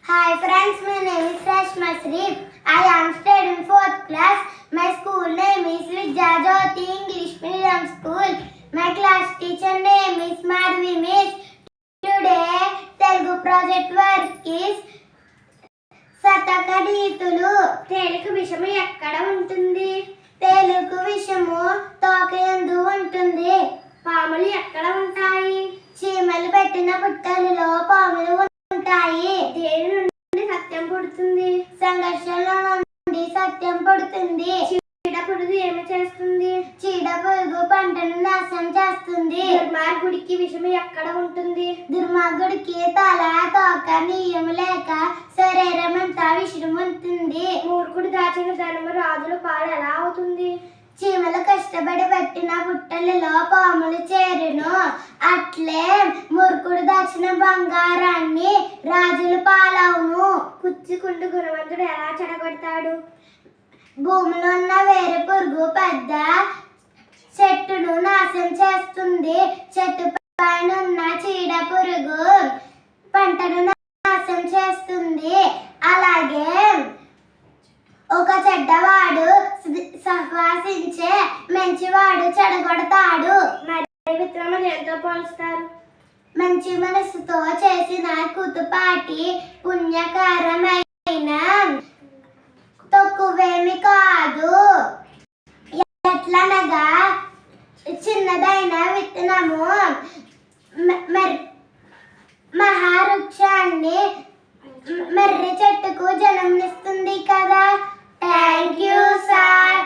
Hi friends, my name is Rashma Sri. I am studying 4th class. My school name is Vidyajyoti English Medium School. My class teacher name is Madhvi Miss. Today, Telugu project work is శతకరీతులు. తేలుకు విషము ఎక్కడ ఉంటుంది? తేలుకు విషము తోకయందు ఉంటుంది. పాములు ఎక్కడ ఉంటాయి? చీమలు పెట్టిన పుట్టలలో పాములు ఉంటాయి. దేని నుండి సత్యం పుడుతుంది? సంఘర్షణ నుండి సత్యం పుడుతుంది. చీడ పురుగు ఏమి చేస్తుంది? చీడ పురుగు పంటను నాశనం చేస్తుంది. దుర్మార్గుడికి విషము ఎక్కడ ఉంటుంది? దుర్మార్గుడికి తల తోక నీయము లేక శరీరం అంతా విషయం ఉంటుంది. మూర్ఖుడు దాచిన ధనము రాజుల పాలు ఎలా అవుతుంది? చీమలు కష్టపడి పెట్టిన పుట్టలలో పాములు చేరును. అట్లే మూర్ఖుడు దాచిన బంగారాన్ని రాజులు పాలవును. కుచ్చుకుంటూ గుణవంతుడు ఎలా చెడగొడతాడు? భూమిలో ఉన్న వేరే పురుగు పెద్ద చెట్టును నాశనం చేస్తుంది. చెట్టు పైన ఉన్న చీడ పురుగు పంటను నాశనం చేస్తుంది. అలాగే ఒక చెడ్డవాడు సహవాసించే మంచివాడు చెడగొడతాడు. మరి మిత్రము ఎంతో పోలుస్తారు? మంచి మనసుతో చేసిన కుతుపాటి పుణ్యకరమైన తక్కువేమి కాదు. ఎట్లనగా చిన్నదైన విత్తనము మహావృక్షాన్ని మర్రి చెట్టుకు జన్మనిస్తుంది కదా. Thank you sir.